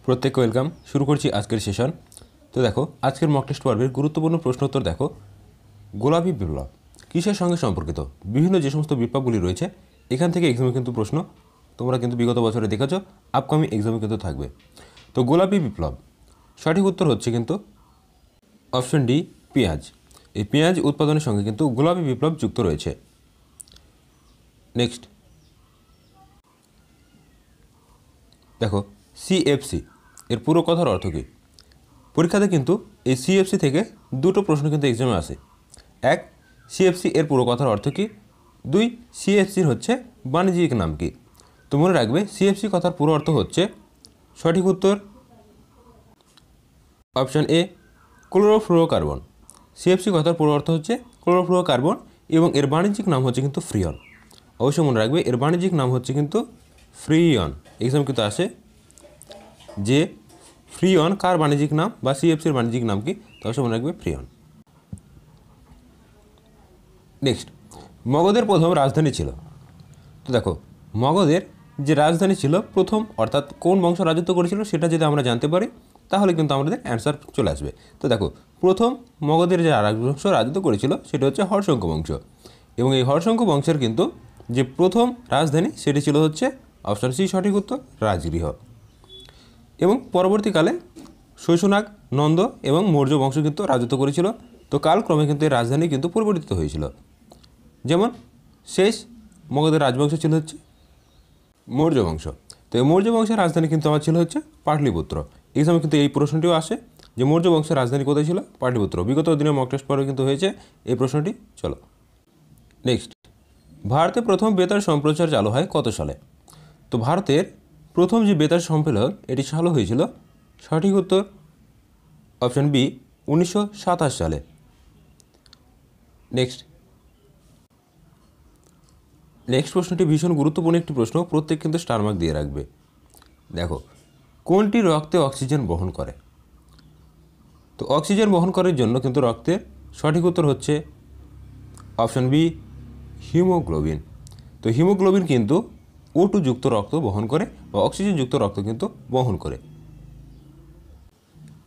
প্রত্যেককে ওয়েলকাম। শুরু করছি আজকের সেশন। তো দেখো, আজকের মক টেস্ট পর্বের গুরুত্বপূর্ণ প্রশ্ন উত্তর দেখো। গোলাপি বিপ্লব কিসের সঙ্গে সম্পর্কিত? বিভিন্ন যে সমস্ত বিপ্লবগুলি রয়েছে এখান থেকে এক্সামে কিন্তু প্রশ্ন তোমরা কিন্তু বিগত বছরে দেখেছো, আপকামিং এক্সামে কিন্তু থাকবে। তো গোলাপি বিপ্লব সঠিক উত্তর হচ্ছে কিন্তু অপশন ডি, পেঁয়াজ। এই পেঁয়াজ উৎপাদনের সঙ্গে কিন্তু গোলাপি বিপ্লব যুক্ত রয়েছে। নেক্সট দেখো, সিএফসি এর পুরো কথার অর্থ কী? পরীক্ষাতে কিন্তু এই সিএফসি থেকে দুটো প্রশ্ন কিন্তু এক্সামে আসে। এক, সিএফসি এর পুরো কথার অর্থ কী? দুই, সিএফসির হচ্ছে বাণিজ্যিক নাম কী? তো মনে রাখবে, সিএফসি কথার পুরো অর্থ হচ্ছে সঠিক উত্তর অপশান এ, ক্লোরোফ্লোরোকার্বন। সিএফসি কথার পুরো অর্থ হচ্ছে ক্লোরোফ্লোরোকার্বন এবং এর বাণিজ্যিক নাম হচ্ছে কিন্তু ফ্রিয়ন। অবশ্যই মনে রাখবে, এর বাণিজ্যিক নাম হচ্ছে কিন্তু ফ্রিয়ন। এক্সাম কিন্তু আসে যে ফ্রিয়ন কার বাণিজ্যিক নাম বা সিএফসির বাণিজ্যিক নাম কি? তো অবশ্যই মনে রাখবে ফ্রিয়ন। নেক্সট, মগধের প্রথম রাজধানী ছিল। তো দেখো, মগধের যে রাজধানী ছিল প্রথম, অর্থাৎ কোন বংশ রাজত্ব করেছিল সেটা যদি আমরা জানতে পারি তাহলে কিন্তু আমাদের অ্যান্সার চলে আসবে। তো দেখো, প্রথম মগধের যে রাজবংশ রাজত্ব করেছিল সেটা হচ্ছে হর্ষঙ্ক বংশ, এবং এই হর্ষঙ্ক বংশের কিন্তু যে প্রথম রাজধানী সেটি ছিল হচ্ছে অপশন সি, সঠিক উত্তর রাজগৃহ। এবং পরবর্তীকালে শৈশনাগ, নন্দ এবং মৌর্য বংশ কিন্তু রাজত্ব করেছিল। তো কালক্রমে কিন্তু এই রাজধানী কিন্তু পরিবর্তিত হয়েছিল। যেমন শেষ মগধের রাজবংশ ছিল হচ্ছে মৌর্য বংশ। তো এই মৌর্য বংশের রাজধানী কিন্তু আমার ছিল হচ্ছে পাটলিপুত্র। এক্সামে কিন্তু এই প্রশ্নটিও আসে যে মৌর্য বংশের রাজধানী কোথায় ছিল? পাটলিপুত্র। বিগত দিনে মক টেস্ট পরে কিন্তু হয়েছে এই প্রশ্নটি। চলো নেক্সট, ভারতে প্রথম বেতার সম্প্রচার চালু হয় কত সালে? তো ভারতের প্রথম যে বেতার সম্মেলন এটি চালু হয়েছিল, সঠিক উত্তর অপশন বি, 1927 সালে। নেক্সট প্রশ্নটি ভীষণ গুরুত্বপূর্ণ একটি প্রশ্ন, প্রত্যেক কিন্তু স্টার মার্ক দিয়ে রাখবে। দেখো, কোনটি রক্তে অক্সিজেন বহন করে? তো অক্সিজেন বহন করার জন্য কিন্তু রক্তের সঠিক উত্তর হচ্ছে অপশন বি, হিমোগ্লোবিন। তো হিমোগ্লোবিন কিন্তু O2 যুক্ত রক্ত বহন করে বা অক্সিজেন যুক্ত রক্ত কিন্তু বহন করে।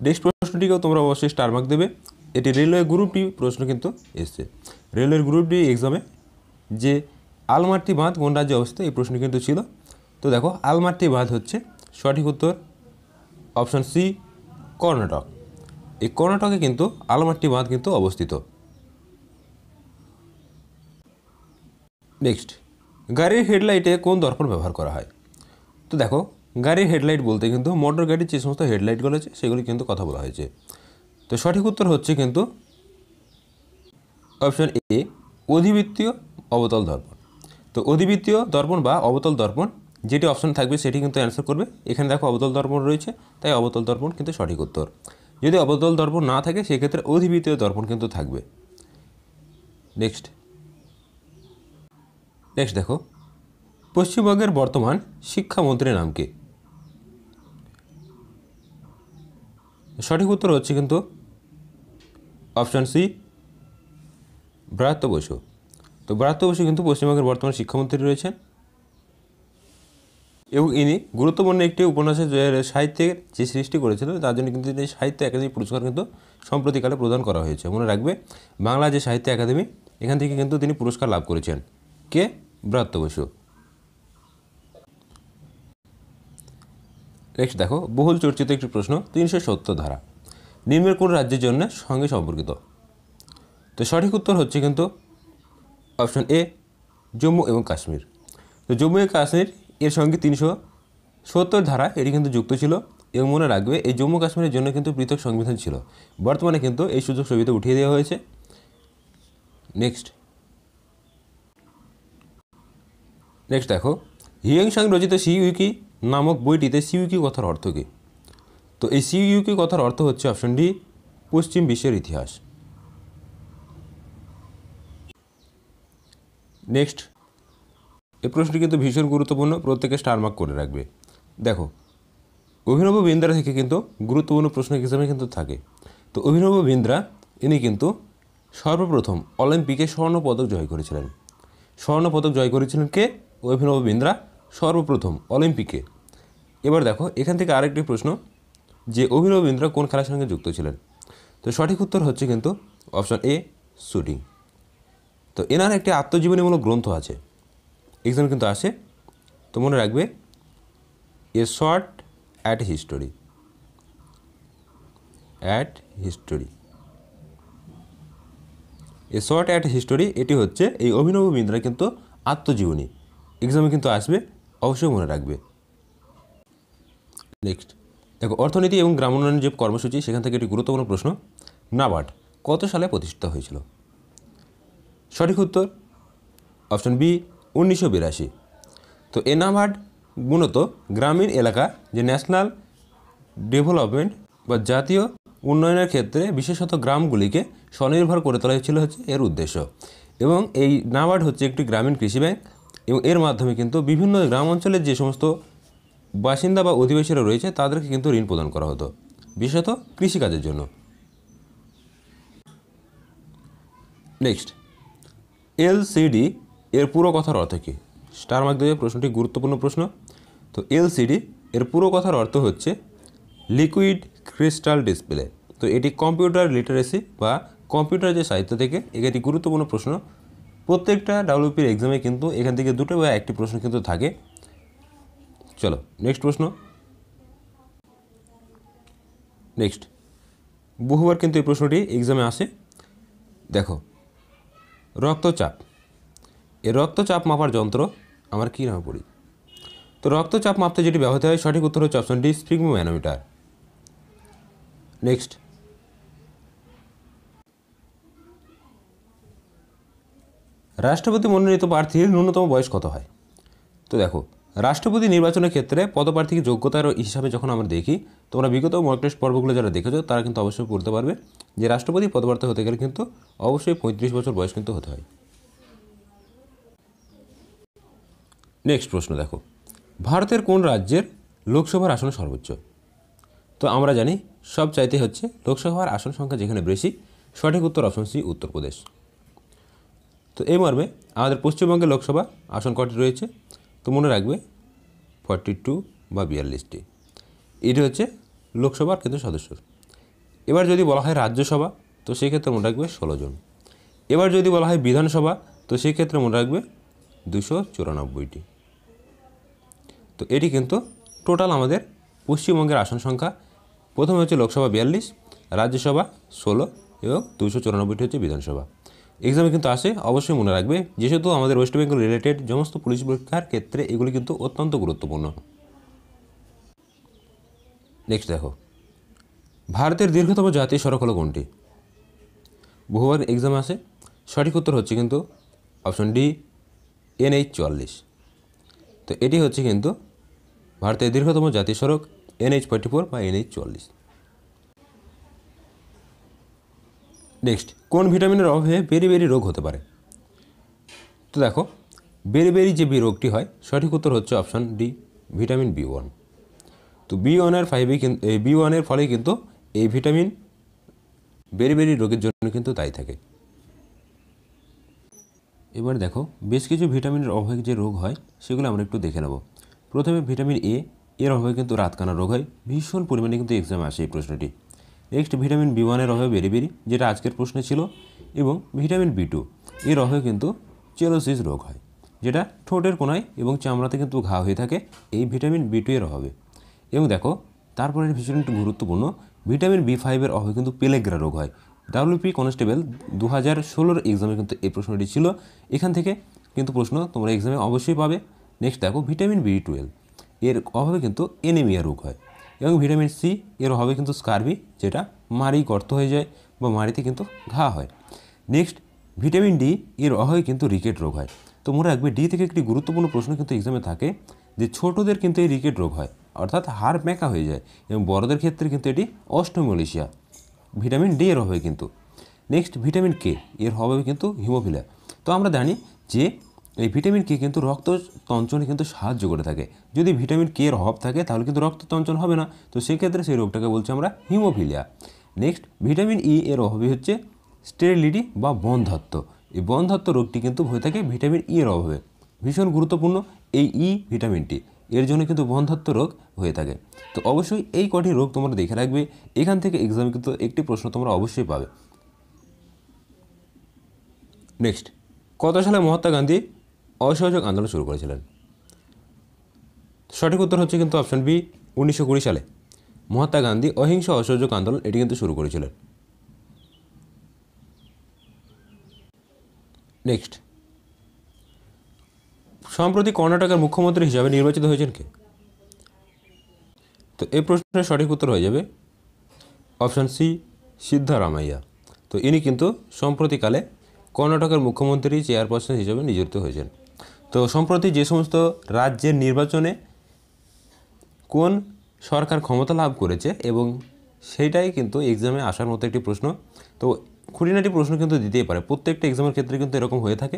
নেক্সট প্রশ্নটিকেও তোমরা অবশ্যই স্টার মার্ক দেবে। এটি রেলওয়ে গ্রুপ ডি প্রশ্ন কিন্তু এসছে। রেলওয়ের গ্রুপ ডি এক্সামে যে আলমাট্টি বাঁধ কোন রাজ্যে অবস্থিত এই প্রশ্ন কিন্তু ছিল। তো দেখো, আলমাট্টি বাঁধ হচ্ছে সঠিক উত্তর অপশন সি, কর্ণাটক। এই কর্ণাটকে কিন্তু আলমাট্টি বাঁধ কিন্তু অবস্থিত। নেক্সট, গাড়ির হেডলাইটে কোন দর্পণ ব্যবহার করা হয়? তো দেখো, গাড়ির হেডলাইট বলতে কিন্তু মোটর গাড়ির যে সমস্ত হেডলাইটগুলো আছে সেগুলি কিন্তু কথা বলা হয়েছে। তো সঠিক উত্তর হচ্ছে কিন্তু অপশন এ, অধিবৃত্তীয় অবতল দর্পণ। তো অধিবৃত্তীয় দর্পণ বা অবতল দর্পণ যেটি অপশন থাকবে সেটি কিন্তু অ্যান্সার করবে। এখানে দেখো অবতল দর্পণ রয়েছে, তাই অবতল দর্পণ কিন্তু সঠিক উত্তর। যদি অবতল দর্পণ না থাকে সেক্ষেত্রে অধিবৃত্তীয় দর্পণ কিন্তু থাকবে। নেক্সট দেখো, পশ্চিমবঙ্গের বর্তমান শিক্ষামন্ত্রীর নাম কি? সঠিক উত্তর হচ্ছে কিন্তু অপশন সি, ব্রাত্য বসু। তো ব্রাত্য বসু কিন্তু পশ্চিমবঙ্গের বর্তমান শিক্ষামন্ত্রী রয়েছেন, এবং ইনি গুরুত্বপূর্ণ একটি উপন্যাসের সাহিত্যের যে সৃষ্টি করেছিল তার জন্য কিন্তু তিনি সাহিত্য একাডেমি পুরস্কার কিন্তু সম্প্রতিকালে প্রদান করা হয়েছে। মনে রাখবে, বাংলা যে সাহিত্য একাডেমি এখান থেকে কিন্তু তিনি পুরস্কার লাভ করেছেন। কে? ব্রাত্য বসু। নেক্সট দেখো, বহুল চর্চিত একটি প্রশ্ন, 370 ধারা নিম্নের কোন রাজ্যের জন্য সঙ্গে সম্পর্কিত? তো সঠিক উত্তর হচ্ছে কিন্তু অপশন এ, জম্মু এবং কাশ্মীর। তো জম্মু এবং কাশ্মীর এর সঙ্গে 370 ধারা এটি কিন্তু যুক্ত ছিল, এবং মনে রাখবে এই জম্মু কাশ্মীরের জন্য কিন্তু পৃথক সংবিধান ছিল। বর্তমানে কিন্তু এই সুযোগ সুবিধা উঠিয়ে দেওয়া হয়েছে। নেক্সট দেখো, হিউয়েন সাং রচিত সিইউকি নামক বইটিতে সিইউকি কথার অর্থ কী? তো এই সিইউকি কথার অর্থ হচ্ছে অপশন ডি, পশ্চিম বিশ্বের ইতিহাস। নেক্সট, এই প্রশ্নটি কিন্তু ভীষণ গুরুত্বপূর্ণ, প্রত্যেকে স্টার মার্ক করে রাখবে। দেখো, অভিনব বিন্দ্রা থেকে কিন্তু গুরুত্বপূর্ণ প্রশ্ন হিসেবে কিন্তু থাকে। তো অভিনব বিন্দ্রা ইনি কিন্তু সর্বপ্রথম অলিম্পিকে স্বর্ণপদক জয় করেছিলেন। স্বর্ণপদক জয় করেছিলেন কে? অভিনব বিন্দ্রা সর্বপ্রথম অলিম্পিকে। এবার দেখো এখান থেকে আরেকটি প্রশ্ন, যে অভিনব বিন্দ্রা কোন খেলার সঙ্গে যুক্ত ছিলেন? তো সঠিক উত্তর হচ্ছে কিন্তু অপশন এ, শুটিং। তো এনার একটি আত্মজীবনীমূলক গ্রন্থ আছে, এক্সাম কিন্তু আসে, তো মনে রাখবে a short at history, a short at history, এটি হচ্ছে এই অভিনব বিন্দ্রার কিন্তু আত্মজীবনী, এক্সামে কিন্তু আসবে, অবশ্যই মনে রাখবে। নেক্সট দেখো, অর্থনীতি এবং গ্রামোন্নয়ন যে কর্মসূচি, সেখান থেকে একটি গুরুত্বপূর্ণ প্রশ্ন, নাবার্ড কত সালে প্রতিষ্ঠিত হয়েছিল? সঠিক উত্তর অপশন বি, 1982। তো এ নাবার্ড মূলত গ্রামীণ এলাকা যে ন্যাশনাল ডেভেলপমেন্ট বা জাতীয় উন্নয়নের ক্ষেত্রে বিশেষত গ্রামগুলিকে স্বনির্ভর করে তোলা ছিল হচ্ছে এর উদ্দেশ্য। এবং এই নাবার্ড হচ্ছে একটি গ্রামীণ কৃষি ব্যাংক, এবং এর মাধ্যমে কিন্তু বিভিন্ন গ্রাম অঞ্চলের যে সমস্ত বাসিন্দা বা অধিবাসীরা রয়েছে তাদেরকে কিন্তু ঋণ প্রদান করা হতো, বিশেষত কৃষিকাজের জন্য। নেক্সট, এলসিডি এর পুরো কথার অর্থ কী? স্টার মার্ক দেবে, প্রশ্নটি গুরুত্বপূর্ণ প্রশ্ন। তো এলসিডি এর পুরো কথার অর্থ হচ্ছে লিকুইড ক্রিস্টাল ডিসপ্লে। তো এটি কম্পিউটার লিটারেসি বা কম্পিউটার যে সাহিত্য থেকে একটি গুরুত্বপূর্ণ প্রশ্ন। প্রত্যেকটা ডাব্লিউপির এক্সামে কিন্তু এখান থেকে দুটো বা একটি প্রশ্ন কিন্তু থাকে। চলো নেক্সট প্রশ্ন। নেক্সট, বহুবার কিন্তু এই প্রশ্নটি এক্সামে আসে। দেখো, রক্তচাপ, এই রক্তচাপ মাপার যন্ত্র আমার কী নামে পড়ি? তো রক্তচাপ মাপতে যেটি ব্যবহৃত হয়, সঠিক উত্তর হচ্ছে অপশন ডি, স্ফিগমোম্যানোমিটার। নেক্সট, রাষ্ট্রপতি মনোনীত প্রার্থীর ন্যূনতম বয়স কত হয়? তো দেখো, রাষ্ট্রপতি নির্বাচনের ক্ষেত্রে পদপ্রার্থীকে যোগ্যতার হিসাবে যখন আমরা দেখি, তোমরা বিগত মক টেস্ট পর্বগুলো যারা দেখেছো তারা কিন্তু অবশ্যই পড়তে পারবে যে রাষ্ট্রপতি পদপ্রার্থী হতে গেলে কিন্তু অবশ্যই 35 বছর বয়স কিন্তু হতে হয়। নেক্সট প্রশ্ন দেখো, ভারতের কোন রাজ্যের লোকসভার আসন সর্বোচ্চ? তো আমরা জানি সব চাইতে হচ্ছে লোকসভার আসন সংখ্যা যেখানে বেশি, সঠিক উত্তর অপশন সি, উত্তরপ্রদেশ। তো এই মর্মে আমাদের পশ্চিমবঙ্গের লোকসভা আসন কটি রয়েছে? তো মনে রাখবে 42 বা 42টি, এটি হচ্ছে লোকসভার কিন্তু সদস্য। এবার যদি বলা হয় রাজ্যসভা, তো সেই ক্ষেত্রে মনে রাখবে 16 জন। এবার যদি বলা হয় বিধানসভা, তো সেই ক্ষেত্রে মনে রাখবে 294টি। তো এটি কিন্তু টোটাল আমাদের পশ্চিমবঙ্গের আসন সংখ্যা। প্রথমে হচ্ছে লোকসভা 42, রাজ্যসভা 16 এবং 294টি হচ্ছে বিধানসভা। এক্সামে কিন্তু আসে, অবশ্যই মনে রাখবে, যেহেতু আমাদের ওয়েস্ট বেঙ্গল রিলেটেড সমস্ত পুলিশ পরীক্ষার ক্ষেত্রে এগুলি কিন্তু অত্যন্ত গুরুত্বপূর্ণ। নেক্সট দেখো, ভারতের দীর্ঘতম জাতীয় সড়ক হলো কোনটি? বহুবার এক্সাম আসে, সঠিক উত্তর হচ্ছে কিন্তু অপশন ডি, NH 44। তো এটি হচ্ছে কিন্তু ভারতের দীর্ঘতম জাতীয় সড়ক, NH 44 বা NH 44। নেক্সট, কোন ভিটামিনের অভাবে বেরি রোগ হতে পারে? তো দেখো, বেরি যে রোগটি হয়, সঠিক উত্তর হচ্ছে অপশন ডি, ভিটামিন B1। তো B1-এর ফলেই কিন্তু এই ভিটামিন বেরি রোগের জন্য কিন্তু দায়ী থাকে। এবার দেখো, বেশ কিছু ভিটামিনের অভাবে যে রোগ হয় সেগুলো আমরা একটু দেখে নেব। প্রথমে ভিটামিন এ, এর অভাবে কিন্তু রাতকানা রোগ হয়, ভীষণ পরিমাণে কিন্তু এক্সামে আসে এই প্রশ্নটি। নেক্সট, ভিটামিন B1-এর অভাবে বেরি, যেটা আজকের প্রশ্নে ছিল, এবং ভিটামিন B2 এর অভাবে কিন্তু চেলোসিস রোগ হয়, যেটা ঠোঁটের কোনায় এবং চামড়াতে কিন্তু ঘা হয়ে থাকে এই ভিটামিন B2 এর অভাবে। এবং দেখো, তারপরে ভীষণ একটু গুরুত্বপূর্ণ, ভিটামিন B5-এর অভাবে কিন্তু পেলেগ্রা রোগ হয়। ডাব্লিউপি কনস্টেবল 2016-র এক্সামে কিন্তু এই প্রশ্নটি ছিল, এখান থেকে কিন্তু প্রশ্ন তোমরা এক্সামে অবশ্যই পাবে। নেক্সট দেখো, ভিটামিন B12 এর অভাবে কিন্তু এনিমিয়া রোগ হয়, এবং ভিটামিন সি এর অভাবে কিন্তু স্কারবি, যেটা মাড়ি গর্ত হয়ে যায় বা মাড়িতে কিন্তু ঘা হয়। নেক্সট, ভিটামিন ডি এর অভাবে কিন্তু রিকেট রোগ হয়। তো মনে রাখবে, ডি থেকে একটি গুরুত্বপূর্ণ প্রশ্ন কিন্তু এক্সামে থাকে যে ছোটদের কিন্তু এই রিকেট রোগ হয়, অর্থাৎ হাড় মেঁকা হয়ে যায়, এবং বড়দের ক্ষেত্রে কিন্তু এটি অস্টোমেলেশিয়া, ভিটামিন ডি এর অভাবে কিন্তু। নেক্সট, ভিটামিন কে এর অভাবে কিন্তু হিমোফিলিয়া। তো আমরা জানি যে এই ভিটামিন কে কিন্তু রক্ত তঞ্চনে কিন্তু সাহায্য করে থাকে। যদি ভিটামিন কে এর অভাব থাকে তাহলে কিন্তু রক্ত তঞ্চন হবে না, তো সেক্ষেত্রে সেই রোগটাকে বলছি আমরা হিমোফিলিয়া। নেক্সট, ভিটামিন ই এর অভাবে হচ্ছে স্টেরিলিটি বা বন্ধ্যাত্ব। এই বন্ধ্যাত্ব রোগটি কিন্তু হয়ে থাকে ভিটামিন ই এর অভাবে। ভীষণ গুরুত্বপূর্ণ এই ই ভিটামিনটি, এর জন্য কিন্তু বন্ধ্যাত্ব রোগ হয়ে থাকে। তো অবশ্যই এই কটি রোগ তোমরা দেখে রাখবে, এখান থেকে এক্সামে কিন্তু একটি প্রশ্ন তোমরা অবশ্যই পাবে। নেক্সট, কত সালে মহাত্মা গান্ধী অসহযোগ আন্দোলন শুরু করেছিলেন? সঠিক উত্তর হচ্ছে কিন্তু অপশন বি, 1920 সালে মহাত্মা গান্ধী অহিংস অসহযোগ আন্দোলন এটি কিন্তু শুরু করেছিলেন। নেক্সট, সম্প্রতি কর্ণাটকের মুখ্যমন্ত্রী হিসাবে নির্বাচিত হয়েছেন কে? তো এই প্রশ্নের সঠিক উত্তর হয়ে যাবে অপশন সি, সিদ্ধারামাইয়া। তো ইনি কিন্তু সম্প্রতিকালে কর্ণাটকের মুখ্যমন্ত্রী চেয়ারপারসন হিসেবে নিযুক্ত হয়েছেন। তো সম্প্রতি যে সমস্ত রাজ্যের নির্বাচনে কোন সরকার ক্ষমতা লাভ করেছে এবং সেইটাই কিন্তু এক্সামে আসার মতো একটি প্রশ্ন। তো খুঁটিনাটি প্রশ্ন কিন্তু দিতেই পারে, প্রত্যেকটা এক্সামের ক্ষেত্রে কিন্তু এরকম হয়ে থাকে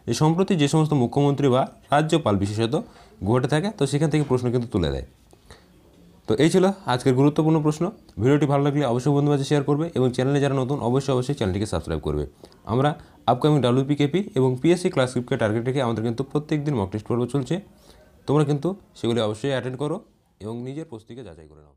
যে সম্প্রতি যে সমস্ত মুখ্যমন্ত্রী বা রাজ্যপাল বিশেষত ঘটে থাকে, তো সেখান থেকে প্রশ্ন কিন্তু তুলে দেয়। তো এই ছিল আজকের গুরুত্বপূর্ণ প্রশ্ন। ভিডিওটি ভালো লাগলে অবশ্যই বন্ধুদের মাঝে শেয়ার করবে এবং চ্যানেলে যারা নতুন অবশ্যই চ্যানেলটিকে সাবস্ক্রাইব করবে। আমরা আপকামিং WPKP এবং PSC ক্লাস স্ক্রিপ্টকে টার্গেট রেখে আমাদের কিন্তু প্রত্যেক দিন মক টেস্ট পর্ব চলছে। তোমরা কিন্তু সেগুলি অবশ্যই অ্যাটেন্ড করো এবং নিজের প্রস্তুতিকে যাচাই করে নাও।